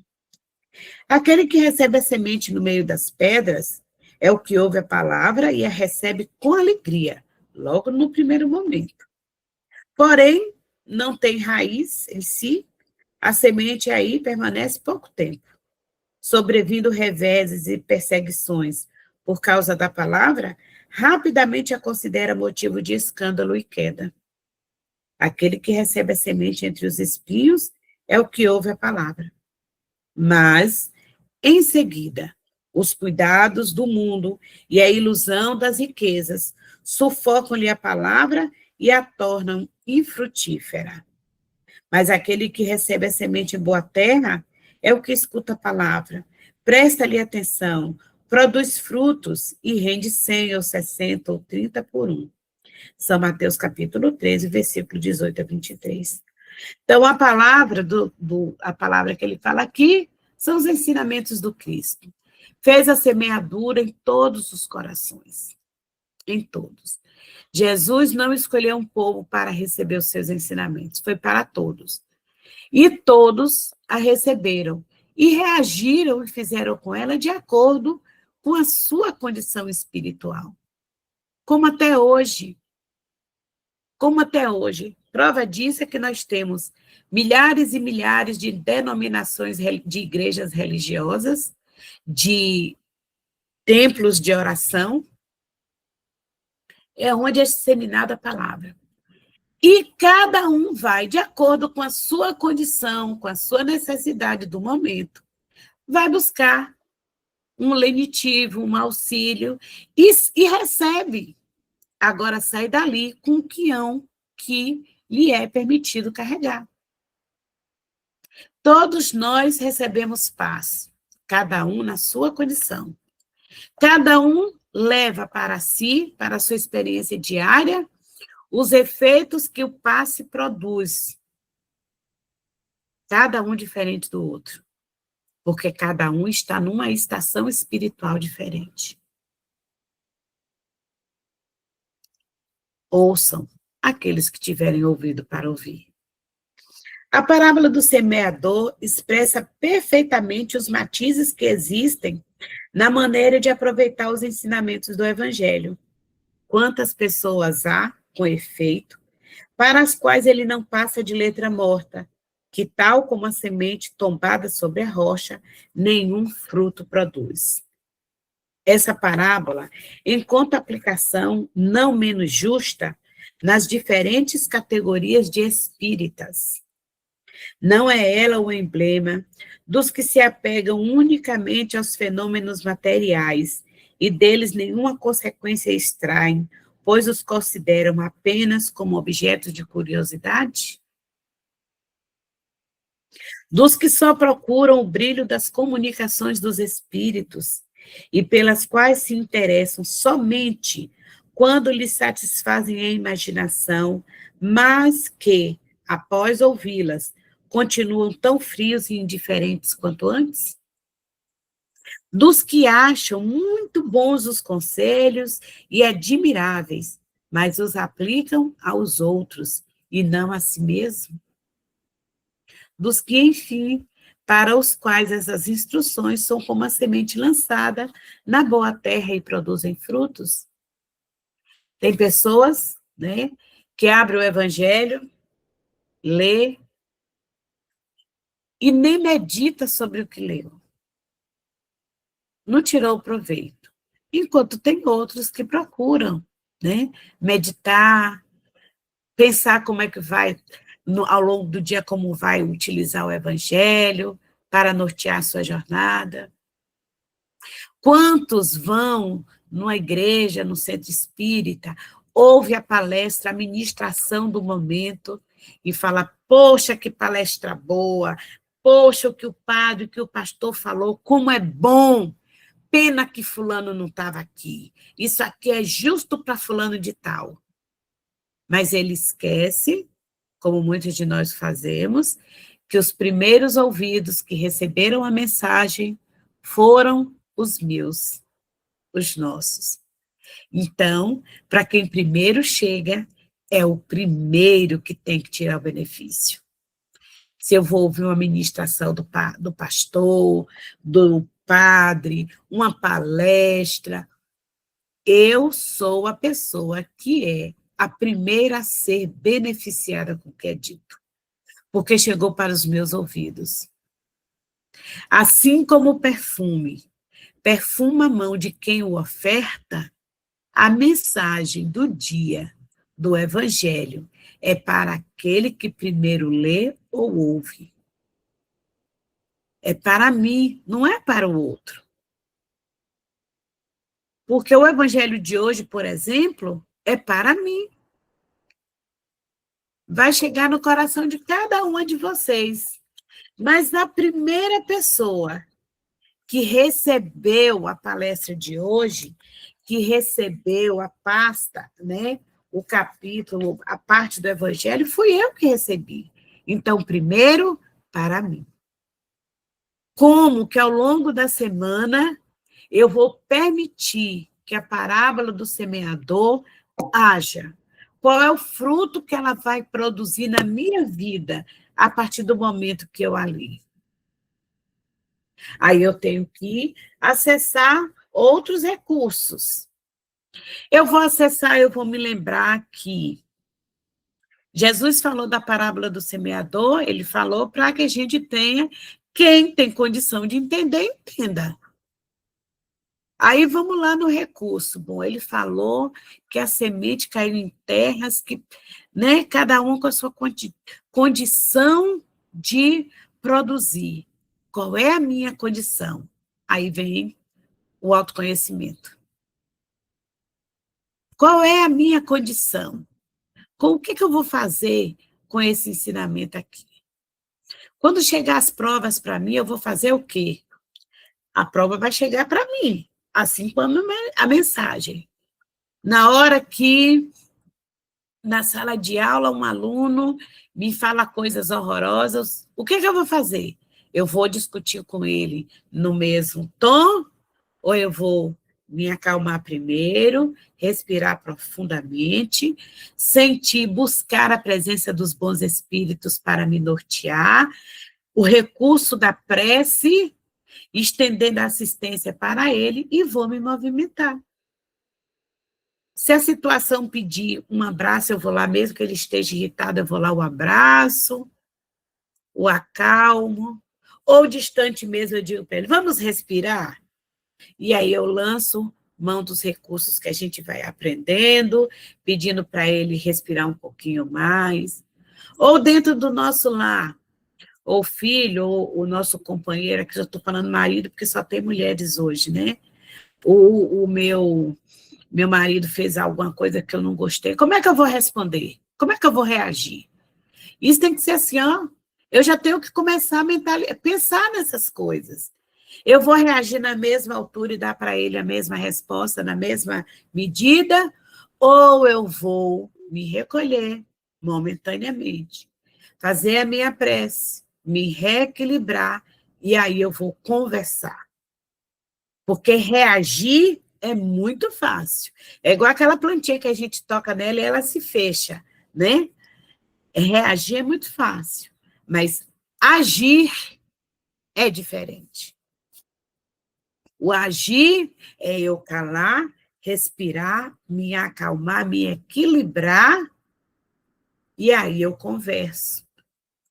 Aquele que recebe a semente no meio das pedras é o que ouve a palavra e a recebe com alegria, logo no primeiro momento. Porém, não tem raiz em si, a semente aí permanece pouco tempo. Sobrevindo reveses e perseguições por causa da palavra, rapidamente a considera motivo de escândalo e queda. Aquele que recebe a semente entre os espinhos é o que ouve a palavra. Mas, em seguida, os cuidados do mundo e a ilusão das riquezas sufocam-lhe a palavra e a tornam infrutífera. Mas aquele que recebe a semente em boa terra é o que escuta a palavra, presta-lhe atenção, produz frutos e rende 100 ou 60 ou 30 por um. São Mateus capítulo 13, versículo 18 a 23. Então, a palavra que ele fala aqui são os ensinamentos do Cristo. Fez a semeadura em todos os corações, em todos. Jesus não escolheu um povo para receber os seus ensinamentos, foi para todos. E todos a receberam e reagiram e fizeram com ela de acordo com a sua condição espiritual. Como até hoje. Como até hoje. Prova disso é que nós temos milhares e milhares de denominações de igrejas religiosas, de templos de oração, é onde é disseminada a palavra. E cada um vai de acordo com a sua condição, com a sua necessidade do momento, vai buscar um lenitivo, um auxílio, e recebe. Agora sai dali com o quião que lhe é permitido carregar. Todos nós recebemos paz, cada um na sua condição. Cada um leva para si, para a sua experiência diária, os efeitos que o passe produz. Cada um diferente do outro. Porque cada um está numa estação espiritual diferente. Ouçam aqueles que tiverem ouvido para ouvir. A parábola do semeador expressa perfeitamente os matizes que existem na maneira de aproveitar os ensinamentos do Evangelho. Quantas pessoas há, com efeito, para as quais ele não passa de letra morta, que, tal como a semente tombada sobre a rocha, nenhum fruto produz. Essa parábola encontra aplicação não menos justa nas diferentes categorias de espíritas. Não é ela o emblema dos que se apegam unicamente aos fenômenos materiais e deles nenhuma consequência extraem, pois os consideram apenas como objetos de curiosidade? Dos que só procuram o brilho das comunicações dos espíritos e pelas quais se interessam somente quando lhes satisfazem a imaginação, mas que, após ouvi-las, continuam tão frios e indiferentes quanto antes? Dos que acham muito bons os conselhos e admiráveis, mas os aplicam aos outros e não a si mesmo? Dos que, enfim, para os quais essas instruções são como a semente lançada na boa terra e produzem frutos? Tem pessoas, né, que abrem o evangelho, lê e nem medita sobre o que leu. Não tirou proveito. Enquanto tem outros que procuram, né, meditar, pensar como é que vai, ao longo do dia, como vai utilizar o evangelho para nortear a sua jornada. Quantos vão numa igreja, no centro espírita, ouve a palestra, a ministração do momento e fala, poxa, que palestra boa, poxa, o que o padre, o que o pastor falou, como é bom, pena que fulano não estava aqui, isso aqui é justo para fulano de tal. Mas ele esquece, como muitos de nós fazemos, que os primeiros ouvidos que receberam a mensagem foram os meus, os nossos. Então, para quem primeiro chega, é o primeiro que tem que tirar o benefício. Se eu vou ouvir uma ministração do pastor, do padre, uma palestra, eu sou a pessoa que é a primeira a ser beneficiada com o que é dito, porque chegou para os meus ouvidos. Assim como o perfume perfuma a mão de quem o oferta, a mensagem do dia do Evangelho é para aquele que primeiro lê ou ouve. É para mim, não é para o outro. Porque o Evangelho de hoje, por exemplo, é para mim. Vai chegar no coração de cada uma de vocês. Mas a primeira pessoa que recebeu a palestra de hoje, que recebeu a pasta, né, o capítulo, a parte do Evangelho, fui eu que recebi. Então, primeiro, para mim. Como que ao longo da semana eu vou permitir que a parábola do semeador haja? Qual é o fruto que ela vai produzir na minha vida a partir do momento que eu a li? Aí eu tenho que acessar outros recursos. Eu vou acessar, eu vou me lembrar que Jesus falou da parábola do semeador, ele falou para que a gente tenha, quem tem condição de entender, entenda. Aí vamos lá no recurso. Bom, ele falou que a semente caiu em terras que, né, cada um com a sua condição de produzir. Qual é a minha condição? Aí vem o autoconhecimento. Qual é a minha condição? Com o que eu vou fazer com esse ensinamento aqui? Quando chegar as provas para mim, eu vou fazer o quê? A prova vai chegar para mim, assim como a mensagem. Na hora que, na sala de aula, um aluno me fala coisas horrorosas, o que eu vou fazer? Eu vou discutir com ele no mesmo tom, ou eu vou me acalmar primeiro, respirar profundamente, sentir, buscar a presença dos bons espíritos para me nortear, o recurso da prece, estendendo a assistência para ele, e vou me movimentar. Se a situação pedir um abraço, eu vou lá, mesmo que ele esteja irritado, eu vou lá, o abraço, o acalmo, ou distante mesmo, eu digo para ele, vamos respirar? E aí eu lanço mão dos recursos que a gente vai aprendendo, pedindo para ele respirar um pouquinho mais. Ou dentro do nosso lar, ou filho, ou o nosso companheiro, aqui eu estou falando marido, porque só tem mulheres hoje, né? O meu marido fez alguma coisa que eu não gostei. Como é que eu vou responder? Como é que eu vou reagir? Isso tem que ser assim, ó. Eu já tenho que começar a pensar nessas coisas. Eu vou reagir na mesma altura e dar para ele a mesma resposta, na mesma medida, ou eu vou me recolher momentaneamente, fazer a minha prece, me reequilibrar, e aí eu vou conversar. Porque reagir é muito fácil. É igual aquela plantinha que a gente toca nela e ela se fecha, né? Reagir é muito fácil, mas agir é diferente. O agir é eu calar, respirar, me acalmar, me equilibrar, e aí eu converso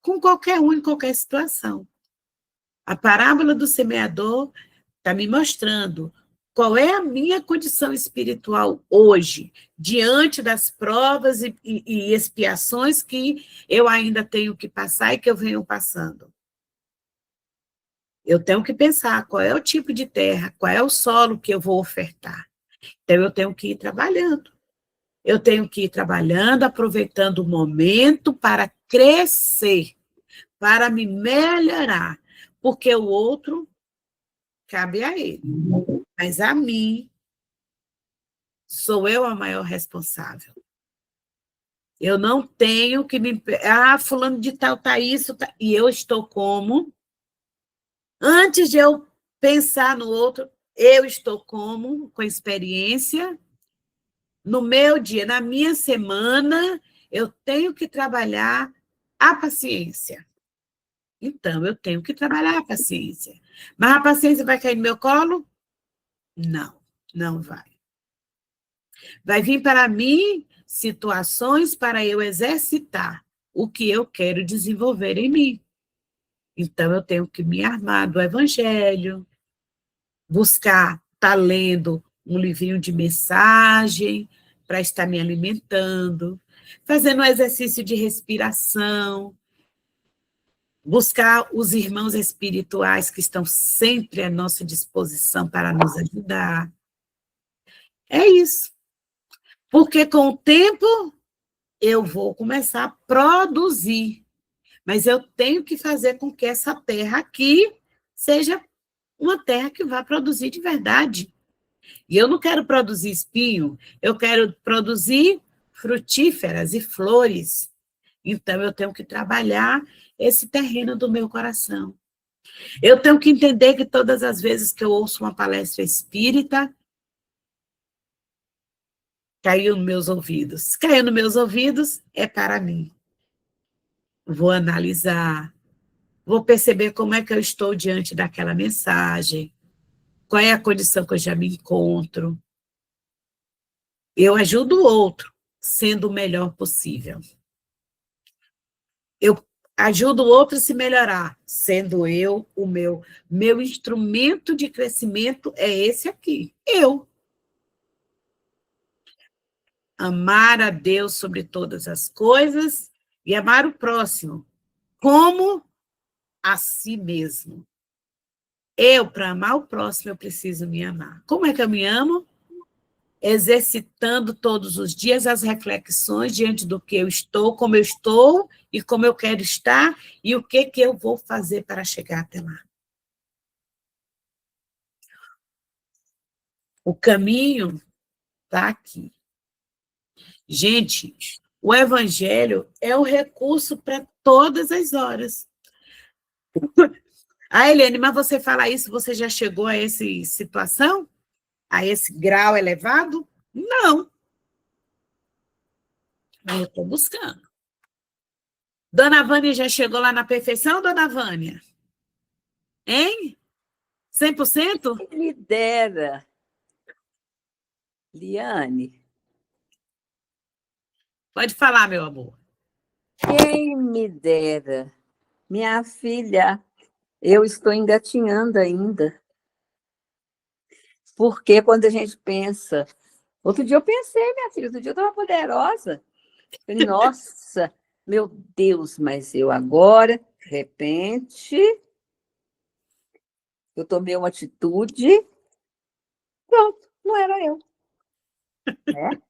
com qualquer um, em qualquer situação. A parábola do semeador está me mostrando qual é a minha condição espiritual hoje, diante das provas e expiações que eu ainda tenho que passar e que eu venho passando. Eu tenho que pensar qual é o tipo de terra, qual é o solo que eu vou ofertar. Então, eu tenho que ir trabalhando. Eu tenho que ir trabalhando, aproveitando o momento para crescer, para me melhorar, porque o outro cabe a ele. Mas a mim, sou eu a maior responsável. Eu não tenho que me... Ah, fulano de tal tá isso, tá... E eu estou como? Antes de eu pensar no outro, eu estou como? Com experiência. No meu dia, na minha semana, eu tenho que trabalhar a paciência. Então, eu tenho que trabalhar a paciência. Mas a paciência vai cair no meu colo? Não, não vai. Vai vir para mim situações para eu exercitar o que eu quero desenvolver em mim. Então, eu tenho que me armar do evangelho, buscar estar lendo um livrinho de mensagem para estar me alimentando, fazendo um exercício de respiração, buscar os irmãos espirituais que estão sempre à nossa disposição para nos ajudar. É isso. Porque com o tempo eu vou começar a produzir, mas eu tenho que fazer com que essa terra aqui seja uma terra que vai produzir de verdade. E eu não quero produzir espinho, eu quero produzir frutíferas e flores. Então, eu tenho que trabalhar esse terreno do meu coração. Eu tenho que entender que todas as vezes que eu ouço uma palestra espírita, caiu nos meus ouvidos. Caiu nos meus ouvidos, é para mim. Vou analisar, vou perceber como é que eu estou diante daquela mensagem, qual é a condição que eu já me encontro. Eu ajudo o outro, sendo o melhor possível. Eu ajudo o outro a se melhorar, sendo eu o meu instrumento de crescimento é esse aqui, eu. Amar a Deus sobre todas as coisas e amar o próximo, como a si mesmo. Eu, para amar o próximo, eu preciso me amar. Como é que eu me amo? Exercitando todos os dias as reflexões diante do que eu estou, como eu estou e como eu quero estar e o que eu vou fazer para chegar até lá. O caminho está aqui. Gente, o evangelho é um recurso para todas as horas. Ah, Helene, mas você fala isso, você já chegou a essa situação? A esse grau elevado? Não. Mas eu estou buscando. Dona Vânia já chegou lá na perfeição, Dona Vânia? Hein? 100%? Quem me dera, Liane. Pode falar, meu amor. Quem me dera. Minha filha, eu estou engatinhando ainda. Porque quando a gente pensa... Outro dia eu pensei, minha filha, outro dia eu estava poderosa. Falei, nossa, meu Deus, mas eu agora, de repente, eu tomei uma atitude, pronto, não era eu. Né?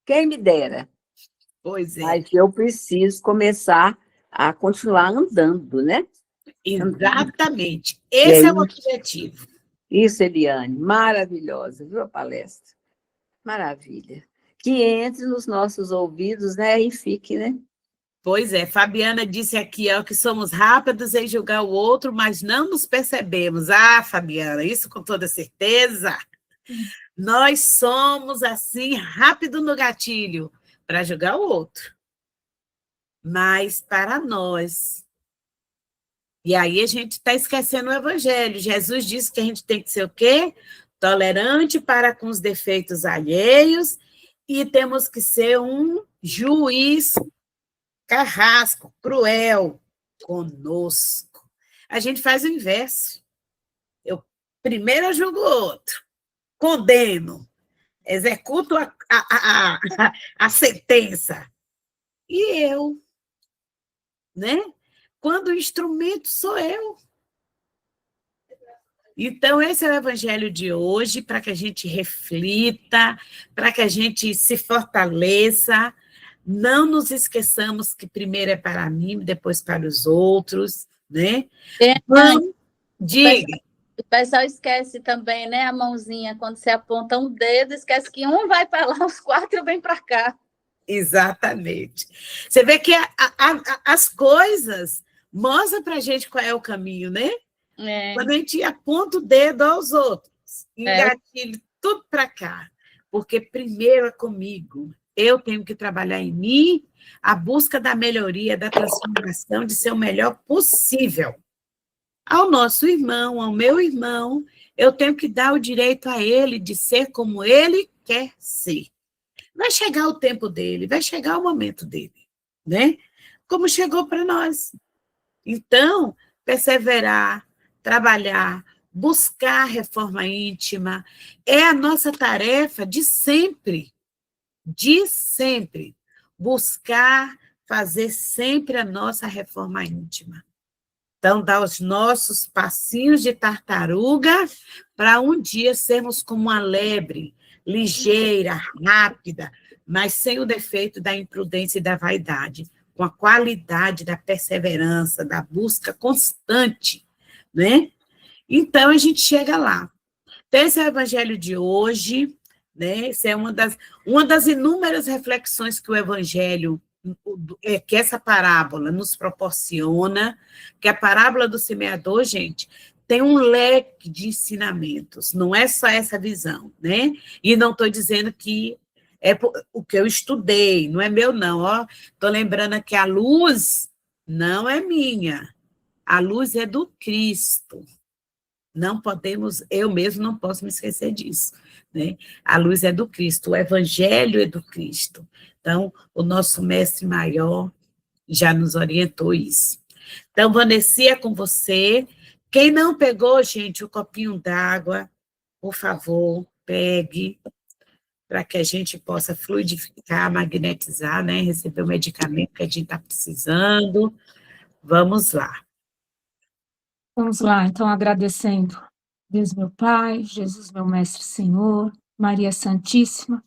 Quem me dera. Pois é. Mas eu preciso começar a continuar andando, né? Exatamente. Esse é o objetivo. Isso, Eliane, maravilhosa, viu a palestra? Maravilha. Que entre nos nossos ouvidos, né? E fique, né? Pois é, Fabiana disse aqui, ó, que somos rápidos em julgar o outro, mas não nos percebemos. Ah, Fabiana, isso com toda certeza. Nós somos, assim, rápido no gatilho para julgar o outro. Mas para nós. E aí a gente está esquecendo o evangelho. Jesus disse que a gente tem que ser o quê? Tolerante para com os defeitos alheios e temos que ser um juiz carrasco, cruel conosco. A gente faz o inverso. Primeiro eu julgo o outro, condeno, executo a sentença. E eu, né? Quando o instrumento sou eu. Então, esse é o evangelho de hoje, para que a gente reflita, para que a gente se fortaleça. Não nos esqueçamos que primeiro é para mim, depois para os outros, né? Não, diga. O pessoal esquece também, né, a mãozinha, quando você aponta um dedo, esquece que um vai para lá, os quatro vêm para cá. Exatamente. Você vê que as coisas mostram para a gente qual é o caminho, né? É. Quando a gente aponta o dedo aos outros, engatilha tudo para cá, porque primeiro é comigo. Eu tenho que trabalhar em mim a busca da melhoria, da transformação, de ser o melhor possível. Ao nosso irmão, ao meu irmão, eu tenho que dar o direito a ele de ser como ele quer ser. Vai chegar o tempo dele, vai chegar o momento dele, né? Como chegou para nós. Então, perseverar, trabalhar, buscar reforma íntima, é a nossa tarefa de sempre, buscar fazer sempre a nossa reforma íntima. Então, dar os nossos passinhos de tartaruga para um dia sermos como uma lebre, ligeira, rápida, mas sem o defeito da imprudência e da vaidade, com a qualidade da perseverança, da busca constante, né? Então, a gente chega lá. Então, esse é o evangelho de hoje, né? Essa é uma das inúmeras reflexões que o evangelho, que essa parábola nos proporciona, que a parábola do semeador, gente, tem um leque de ensinamentos, não é só essa visão, né? E não estou dizendo que é o que eu estudei, não é meu, não. Estou lembrando que a luz não é minha, a luz é do Cristo. Não podemos, eu mesmo não posso me esquecer disso, né? A luz é do Cristo, o evangelho é do Cristo. Então, o nosso mestre maior já nos orientou isso. Então, Vanessa, é com você. Quem não pegou, gente, o copinho d'água, por favor, pegue, para que a gente possa fluidificar, magnetizar, né? Receber o medicamento que a gente está precisando. Vamos lá. Vamos lá, então, agradecendo Deus meu Pai, Jesus meu Mestre Senhor, Maria Santíssima,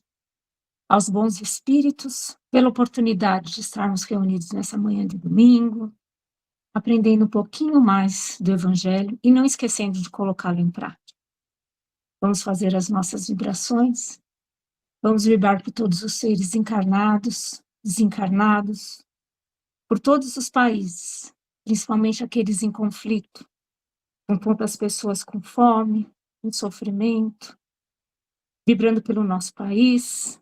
aos bons espíritos, pela oportunidade de estarmos reunidos nessa manhã de domingo, aprendendo um pouquinho mais do Evangelho e não esquecendo de colocá-lo em prática. Vamos fazer as nossas vibrações, vamos vibrar por todos os seres encarnados, desencarnados, por todos os países, principalmente aqueles em conflito, com tantas pessoas com fome, com sofrimento, vibrando pelo nosso país,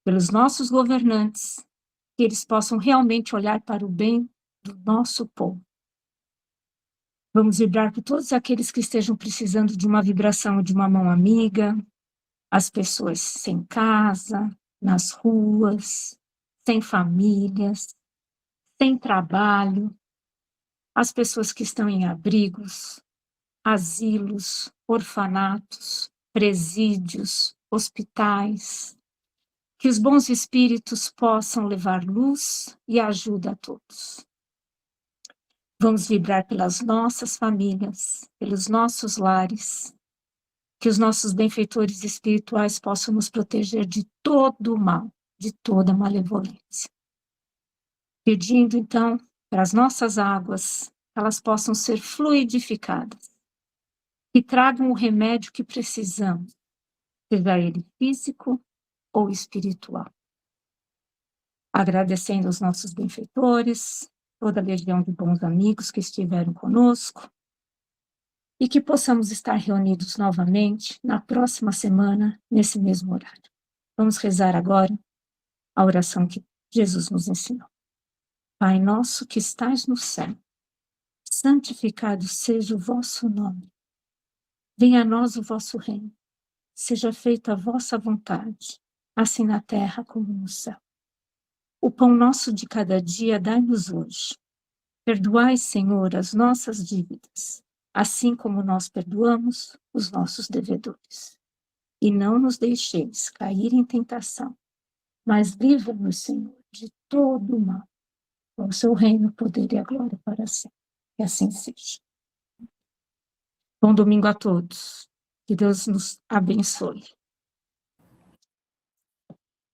pelos nossos governantes, que eles possam realmente olhar para o bem do nosso povo. Vamos vibrar por todos aqueles que estejam precisando de uma vibração, de uma mão amiga, as pessoas sem casa, nas ruas, sem famílias, sem trabalho, as pessoas que estão em abrigos, asilos, orfanatos, presídios, hospitais, que os bons espíritos possam levar luz e ajuda a todos. Vamos vibrar pelas nossas famílias, pelos nossos lares, que os nossos benfeitores espirituais possam nos proteger de todo o mal, de toda malevolência. Pedindo, então, para as nossas águas, elas possam ser fluidificadas, que tragam o remédio que precisamos, seja ele físico ou espiritual. Agradecendo aos nossos benfeitores, toda a legião de bons amigos que estiveram conosco, e que possamos estar reunidos novamente na próxima semana, nesse mesmo horário. Vamos rezar agora a oração que Jesus nos ensinou. Pai nosso que estais no céu, santificado seja o vosso nome. Venha a nós o vosso reino. Seja feita a vossa vontade, assim na terra como no céu. O pão nosso de cada dia dai-nos hoje. Perdoai, Senhor, as nossas dívidas, assim como nós perdoamos os nossos devedores. E não nos deixeis cair em tentação, mas livra-nos, Senhor, de todo o mal. O seu reino, o poder e a glória para sempre. Que assim seja. Bom domingo a todos. Que Deus nos abençoe.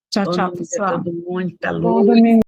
Tchau, tchau, pessoal. Todo mundo, tá Bom domingo.